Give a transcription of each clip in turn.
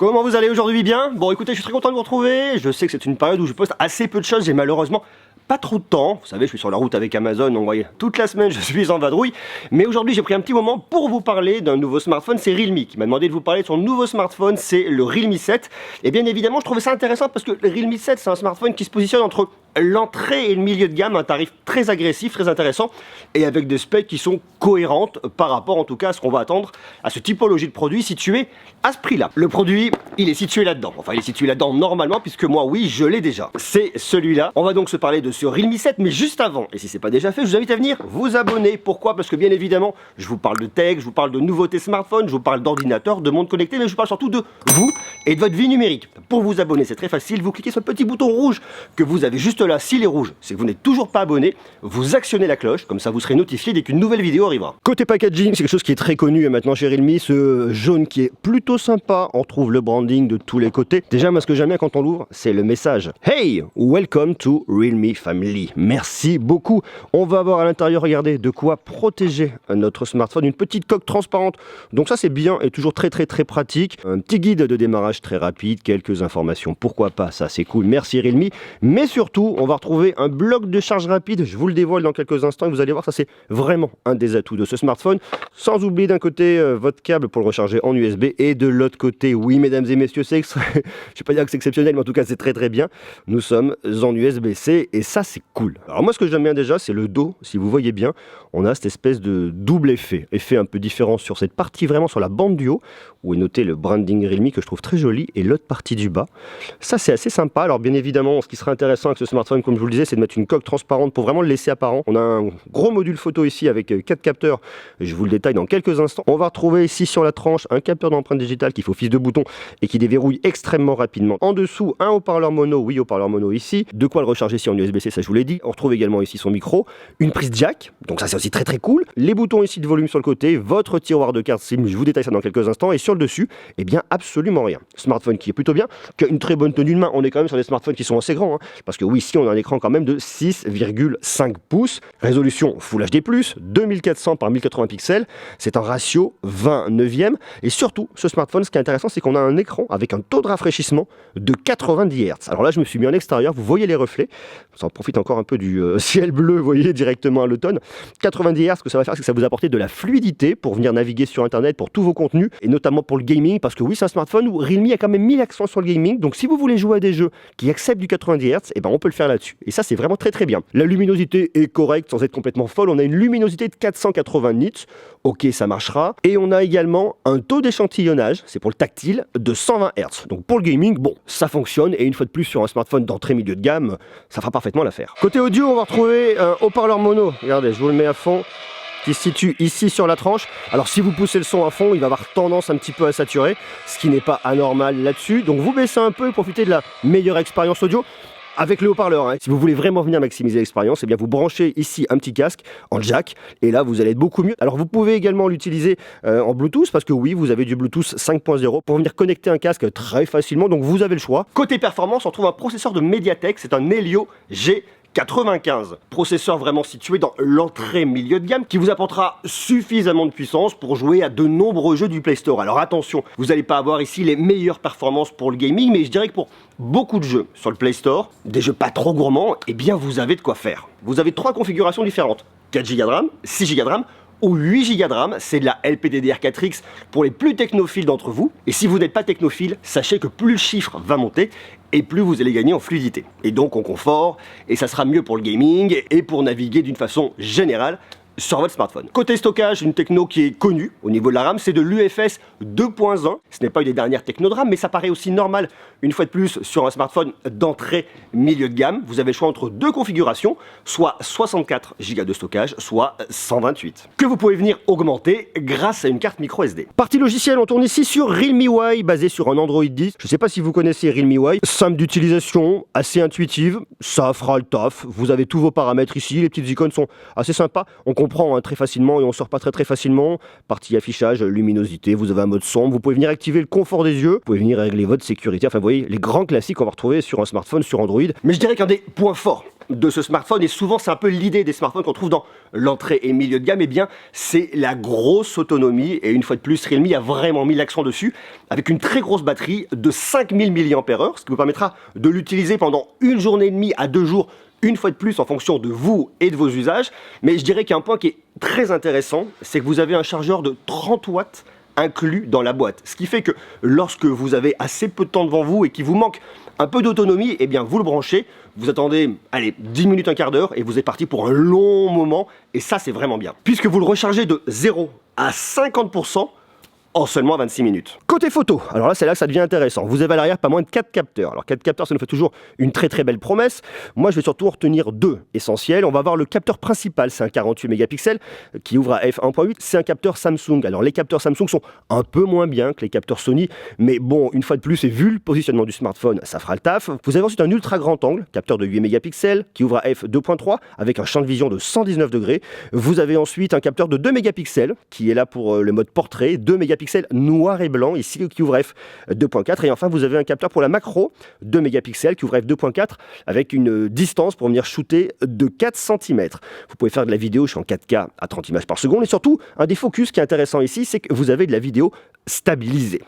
Comment vous allez aujourd'hui? Bien? Bon écoutez, je suis très content de vous retrouver. Je sais que c'est une période où je poste assez peu de choses, j'ai malheureusement pas trop de temps. Vous savez, je suis sur la route avec Amazon, donc vous voyez, toute la semaine je suis en vadrouille. Mais aujourd'hui j'ai pris un petit moment pour vous parler d'un nouveau smartphone, c'est Realme qui m'a demandé de vous parler de son nouveau smartphone, c'est le Realme 7. Et bien évidemment je trouvais ça intéressant parce que le Realme 7 c'est un smartphone qui se positionne entre l'entrée et le milieu de gamme, un tarif très agressif, très intéressant, et avec des specs qui sont cohérentes par rapport en tout cas à ce qu'on va attendre à ce typologie de produit situé à ce prix-là. Le produit, il est situé là-dedans. Enfin, il est situé là-dedans normalement, puisque moi, oui, je l'ai déjà. C'est celui-là. On va donc se parler de ce Realme 7, mais juste avant, et si c'est pas déjà fait, je vous invite à venir vous abonner. Pourquoi? Parce que bien évidemment, je vous parle de tech, je vous parle de nouveautés smartphones, je vous parle d'ordinateurs, de monde connecté, mais je vous parle surtout de vous et de votre vie numérique. Pour vous abonner, c'est très facile. Vous cliquez sur le petit bouton rouge que vous avez juste là. S'il est rouge, c'est que vous n'êtes toujours pas abonné. Vous actionnez la cloche, comme ça vous serez notifié dès qu'une nouvelle vidéo arrivera. Côté packaging, c'est quelque chose qui est très connu maintenant chez Realme, ce jaune qui est plutôt sympa. On trouve le branding de tous les côtés. Déjà, moi, ce que j'aime bien quand on l'ouvre, c'est le message. Hey, welcome to Realme Family. Merci beaucoup. On va avoir à l'intérieur, regardez, de quoi protéger notre smartphone. Une petite coque transparente. Donc ça, c'est bien et toujours très pratique. Un petit guide de démarrage très rapide, quelques informations. Pourquoi pas, ça, c'est cool. Merci Realme. Mais surtout, on va retrouver un bloc de charge rapide. Je vous le dévoile dans quelques instants et vous allez voir, ça, c'est vraiment un des atouts de ce smartphone. Sans oublier d'un côté votre câble pour le recharger en USB et de l'autre côté, oui, mesdames et messieurs, c'est je vais pas dire que c'est exceptionnel, mais en tout cas, c'est très bien. Nous sommes en USB-C et ça, c'est cool. Alors moi, ce que j'aime bien déjà, c'est le dos. Si vous voyez bien, on a cette espèce de double effet un peu différent sur cette partie, vraiment sur la bande du haut, où est noté le branding Realme que je trouve très joli, et l'autre partie du bas. Ça, c'est assez sympa. Alors bien évidemment, ce qui serait intéressant avec ce smartphone, comme je vous le disais, c'est de mettre une coque transparente pour vraiment le laisser apparent. On a un gros module photo ici avec 4 capteurs. Je vous le détaille dans quelques instants. On va retrouver ici sur la tranche un capteur d'empreinte digitale qui fait office de bouton et qui déverrouille extrêmement rapidement. En dessous, un haut-parleur mono, oui, haut-parleur mono ici. De quoi le recharger ici en USB-C, ça je vous l'ai dit. On retrouve également ici son micro, une prise jack, donc ça c'est aussi très cool. Les boutons ici de volume sur le côté, votre tiroir de carte SIM, je vous détaille ça dans quelques instants. Et sur le dessus, eh bien absolument rien. Smartphone qui est plutôt bien, qui a une très bonne tenue de main. On est quand même sur des smartphones qui sont assez grands, parce que oui, ici on a un écran quand même de 6,5 pouces, résolution Full HD+, 2400 par 1080 pixels, c'est un ratio 20/9. Et surtout, ce smartphone, ce qui est intéressant, c'est qu'on a un écran avec un taux de rafraîchissement de 90 Hz. Alors là, je me suis mis en extérieur, vous voyez les reflets, ça en profite encore un peu du ciel bleu, vous voyez, directement à l'automne. 90 Hz, ce que ça va faire, c'est que ça va vous apporter de la fluidité pour venir naviguer sur Internet, pour tous vos contenus, et notamment pour le gaming, parce que oui, c'est un smartphone où Realme a quand même mis l'accent sur le gaming, donc si vous voulez jouer à des jeux qui acceptent du 90 Hz, eh ben on peut le faire là-dessus. Et ça, c'est vraiment très bien. La luminosité est correcte, sans être complètement folle, on a une luminosité de 480 nits, ok, ça marchera. Et on a également un taux d'échantillonnage, c'est pour le tactile, de 120 Hz. Donc pour le gaming, bon, ça fonctionne, et une fois de plus sur un smartphone d'entrée milieu de gamme, ça fera parfaitement l'affaire. Côté audio, on va retrouver un haut-parleur mono, regardez, je vous le mets à fond, qui se situe ici sur la tranche. Alors si vous poussez le son à fond, il va avoir tendance un petit peu à saturer, ce qui n'est pas anormal là-dessus. Donc vous baissez un peu et profitez de la meilleure expérience audio avec le haut-parleur. Si vous voulez vraiment venir maximiser l'expérience, eh bien vous branchez ici un petit casque en jack et là vous allez être beaucoup mieux. Alors vous pouvez également l'utiliser en Bluetooth parce que oui, vous avez du Bluetooth 5.0 pour venir connecter un casque très facilement, donc vous avez le choix. Côté performance, on trouve un processeur de Mediatek, c'est un Helio G95, processeur vraiment situé dans l'entrée milieu de gamme qui vous apportera suffisamment de puissance pour jouer à de nombreux jeux du Play Store. Alors attention, vous n'allez pas avoir ici les meilleures performances pour le gaming, mais je dirais que pour beaucoup de jeux sur le Play Store, des jeux pas trop gourmands, eh bien vous avez de quoi faire. Vous avez 3 configurations différentes, 4 Go de RAM, 6 Go de RAM ou 8 Go de RAM, c'est de la LPDDR4X pour les plus technophiles d'entre vous. Et si vous n'êtes pas technophile, sachez que plus le chiffre va monter, et plus vous allez gagner en fluidité, et donc en confort, et ça sera mieux pour le gaming, et pour naviguer d'une façon générale sur votre smartphone. Côté stockage, une techno qui est connue au niveau de la RAM, c'est de l'UFS 2.1. Ce n'est pas une des dernières techno de RAM, mais ça paraît aussi normal, une fois de plus, sur un smartphone d'entrée milieu de gamme. Vous avez le choix entre 2 configurations, soit 64 Go de stockage, soit 128, que vous pouvez venir augmenter grâce à une carte micro SD. Partie logicielle, on tourne ici sur Realme UI, basé sur un Android 10. Je ne sais pas si vous connaissez Realme UI, simple d'utilisation, assez intuitive, ça fera le taf. Vous avez tous vos paramètres ici, les petites icônes sont assez sympas. On prend très facilement et on sort pas très facilement. Partie affichage, luminosité, vous avez un mode sombre, vous pouvez venir activer le confort des yeux, vous pouvez venir régler votre sécurité, enfin vous voyez les grands classiques qu'on va retrouver sur un smartphone sur Android. Mais je dirais qu'un des points forts de ce smartphone, et souvent c'est un peu l'idée des smartphones qu'on trouve dans l'entrée et milieu de gamme, eh bien c'est la grosse autonomie, et une fois de plus Realme a vraiment mis l'accent dessus, avec une très grosse batterie de 5000 mAh, ce qui vous permettra de l'utiliser pendant une journée et demie à 2 jours, une fois de plus en fonction de vous et de vos usages. Mais je dirais qu'il y a un point qui est très intéressant, c'est que vous avez un chargeur de 30 watts inclus dans la boîte. Ce qui fait que lorsque vous avez assez peu de temps devant vous et qu'il vous manque un peu d'autonomie, eh bien vous le branchez, vous attendez, allez, 10 minutes, un quart d'heure et vous êtes parti pour un long moment, et ça c'est vraiment bien. Puisque vous le rechargez de 0 à 50% en seulement 26 minutes. Côté photo, alors là c'est là que ça devient intéressant. Vous avez à l'arrière pas moins de 4 capteurs. Alors 4 capteurs, ça nous fait toujours une très belle promesse. Moi je vais surtout en retenir 2 essentiels. On va voir le capteur principal, c'est un 48 mégapixels qui ouvre à f1.8. C'est un capteur Samsung. Alors les capteurs Samsung sont un peu moins bien que les capteurs Sony, mais bon, une fois de plus, et vu le positionnement du smartphone, ça fera le taf. Vous avez ensuite un ultra grand angle, capteur de 8 mégapixels qui ouvre à f2.3 avec un champ de vision de 119 degrés. Vous avez ensuite un capteur de 2 mégapixels qui est là pour le mode portrait, 2 mégapixels noir et blanc, ici qui ouvre f2.4, et enfin vous avez un capteur pour la macro 2 mégapixels qui ouvre f2.4 avec une distance pour venir shooter de 4 cm. Vous pouvez faire de la vidéo, je suis en 4K à 30 images par seconde, et surtout un des focus qui est intéressant ici, c'est que vous avez de la vidéo stabilisée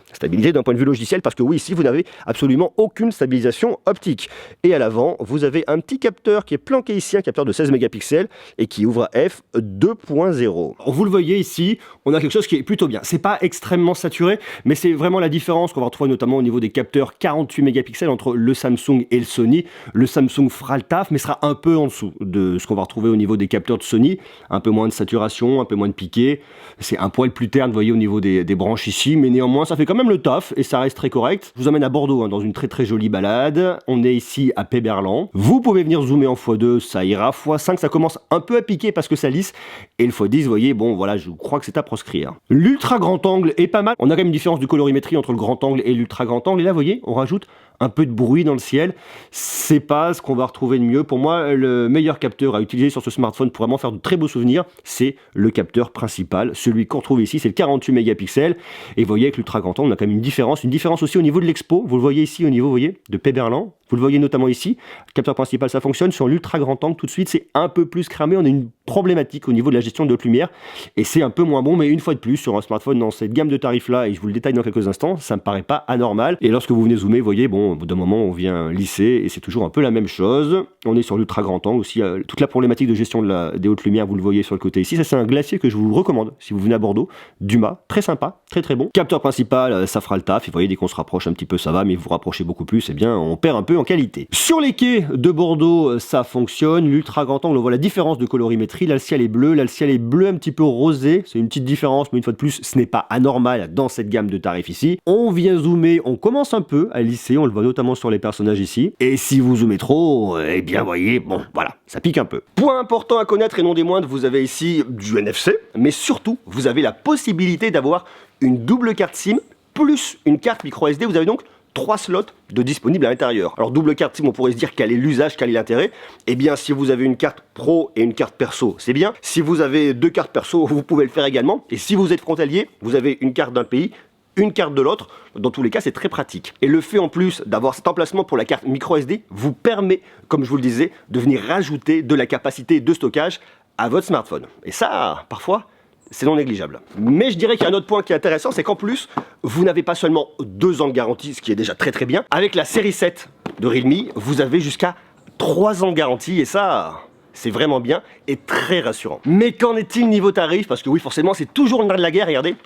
d'un point de vue logiciel, parce que oui, ici vous n'avez absolument aucune stabilisation optique. Et à l'avant vous avez un petit capteur qui est planqué ici, un capteur de 16 mégapixels et qui ouvre à f2.0. Vous le voyez ici, on a quelque chose qui est plutôt bien. C'est pas extrêmement saturé, mais c'est vraiment la différence qu'on va retrouver notamment au niveau des capteurs 48 mégapixels entre le Samsung et le Sony. Le Samsung fera le taf, mais sera un peu en dessous de ce qu'on va retrouver au niveau des capteurs de Sony. Un peu moins de saturation, un peu moins de piqué. C'est un poil plus terne, vous voyez, au niveau des branches ici, mais néanmoins ça fait quand même le taf et ça reste très correct. Je vous emmène à Bordeaux dans une très jolie balade. On est ici à Péberlan. Vous pouvez venir zoomer en x2, ça ira. x5 ça commence un peu à piquer parce que ça lisse, et le x10 vous voyez, bon voilà, je crois que c'est à proscrire. L'ultra grand angle est pas mal. On a quand même une différence de colorimétrie entre le grand angle et l'ultra grand angle, et là vous voyez, on rajoute un peu de bruit dans le ciel. C'est pas ce qu'on va retrouver de mieux. Pour moi, le meilleur capteur à utiliser sur ce smartphone pour vraiment faire de très beaux souvenirs, c'est le capteur principal. Celui qu'on retrouve ici, c'est le 48 mégapixels. Et vous voyez, avec l'ultra grand angle, on a quand même une différence aussi au niveau de l'expo. Vous le voyez ici au niveau, vous voyez, de Péberlan. Vous le voyez notamment ici. Le capteur principal, ça fonctionne. Sur l'ultra grand angle, tout de suite, c'est un peu plus cramé. On a une problématique au niveau de la gestion de haute lumière. Et c'est un peu moins bon, mais une fois de plus, sur un smartphone dans cette gamme de tarifs-là, et je vous le détaille dans quelques instants, ça me paraît pas anormal. Et lorsque vous venez zoomer, vous voyez, bon, au bout d'un moment, on vient lisser, et c'est toujours un peu la même chose. On est sur l'ultra grand angle aussi. Toute la problématique de gestion des hautes lumières, vous le voyez sur le côté ici. Ça, c'est un glacier que je vous recommande si vous venez à Bordeaux. Dumas, très sympa, très bon. Capteur principal, ça fera le taf. Et vous voyez, dès qu'on se rapproche un petit peu, ça va, mais vous vous rapprochez beaucoup plus, eh bien, on perd un peu en qualité. Sur les quais de Bordeaux, ça fonctionne. L'ultra grand angle, on voit la différence de colorimétrie. Là, le ciel est bleu. Là, le ciel est bleu un petit peu rosé. C'est une petite différence, mais une fois de plus, ce n'est pas anormal dans cette gamme de tarifs ici. On vient zoomer, on commence un peu à lisser. On le voit notamment sur les personnages ici. Et si vous zoomez trop, eh bien, voyez, bon, voilà, ça pique un peu. Point important à connaître et non des moindres, vous avez ici du NFC, mais surtout, vous avez la possibilité d'avoir une double carte SIM plus une carte micro SD. Vous avez donc 3 slots de disponibles à l'intérieur. Alors double carte SIM, on pourrait se dire quel est l'usage, quel est l'intérêt. Eh bien, si vous avez une carte pro et une carte perso, c'est bien. Si vous avez 2 cartes perso, vous pouvez le faire également. Et si vous êtes frontalier, vous avez une carte d'un pays, une carte de l'autre. Dans tous les cas, c'est très pratique. Et le fait en plus d'avoir cet emplacement pour la carte micro SD vous permet, comme je vous le disais, de venir rajouter de la capacité de stockage à votre smartphone. Et ça, parfois, c'est non négligeable. Mais je dirais qu'il y a un autre point qui est intéressant, c'est qu'en plus, vous n'avez pas seulement 2 ans de garantie, ce qui est déjà très bien. Avec la série 7 de Realme, vous avez jusqu'à 3 ans de garantie, et ça, c'est vraiment bien et très rassurant. Mais qu'en est-il niveau tarif? Parce que oui, forcément, c'est toujours le nerf de la guerre, regardez.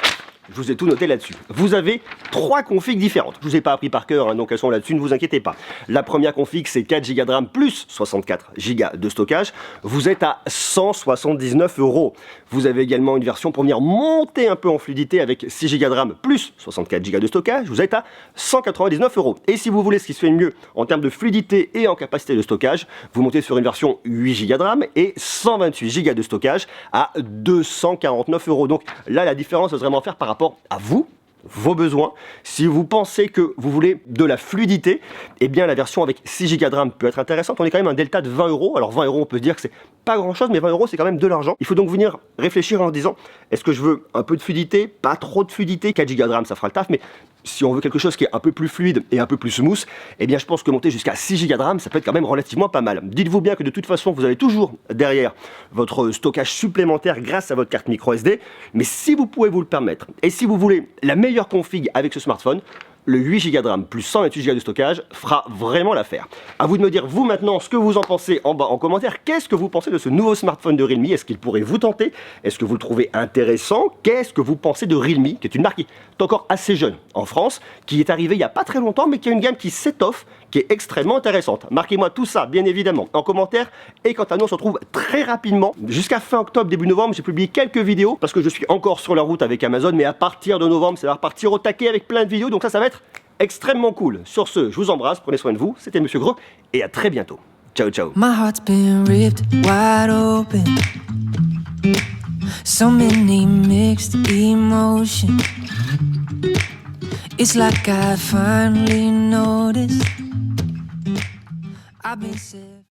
Je vous ai tout noté là-dessus. Vous avez 3 configs différentes. Je ne vous ai pas appris par cœur, donc elles sont là-dessus, ne vous inquiétez pas. La première config, c'est 4 Go de RAM plus 64 Go de stockage. Vous êtes à 179 €. Vous avez également une version pour venir monter un peu en fluidité avec 6 Go de RAM plus 64 Go de stockage. Vous êtes à 199 €. Et si vous voulez ce qui se fait mieux en termes de fluidité et en capacité de stockage, vous montez sur une version 8 Go de RAM et 128 Go de stockage à 249 €. Donc là, la différence va vraiment faire par rapport à vous, vos besoins. Si vous pensez que vous voulez de la fluidité, eh bien la version avec 6 Go de RAM peut être intéressante. On est quand même un delta de 20 €. Alors 20 €, on peut se dire que c'est pas grand chose, mais 20 € c'est quand même de l'argent. Il faut donc venir réfléchir en se disant, est-ce que je veux un peu de fluidité, pas trop de fluidité, 4 Go de RAM ça fera le taf, mais si on veut quelque chose qui est un peu plus fluide et un peu plus smooth, eh bien je pense que monter jusqu'à 6 Go de RAM, ça peut être quand même relativement pas mal. Dites-vous bien que de toute façon, vous avez toujours derrière votre stockage supplémentaire grâce à votre carte micro SD, mais si vous pouvez vous le permettre, et si vous voulez la meilleure config avec ce smartphone, le 8 Go de RAM plus 128 Go de stockage fera vraiment l'affaire. À vous de me dire, vous maintenant, ce que vous en pensez en bas en commentaire. Qu'est-ce que vous pensez de ce nouveau smartphone de Realme? Est-ce qu'il pourrait vous tenter? Est-ce que vous le trouvez intéressant? Qu'est-ce que vous pensez de Realme, qui est une marque qui est encore assez jeune en France, qui est arrivée il n'y a pas très longtemps, mais qui a une gamme qui s'étoffe, qui est extrêmement intéressante. Marquez-moi tout ça, bien évidemment, en commentaire. Et quant à nous, on se retrouve très rapidement. Jusqu'à fin octobre, début novembre, j'ai publié quelques vidéos, parce que je suis encore sur la route avec Amazon, mais à partir de novembre, ça va repartir au taquet avec plein de vidéos, donc ça va être extrêmement cool. Sur ce, je vous embrasse, prenez soin de vous, c'était Monsieur Gros, et à très bientôt. Ciao, ciao. My heart's been ripped wide open. So many mixed emotions. It's like I finally noticed I've been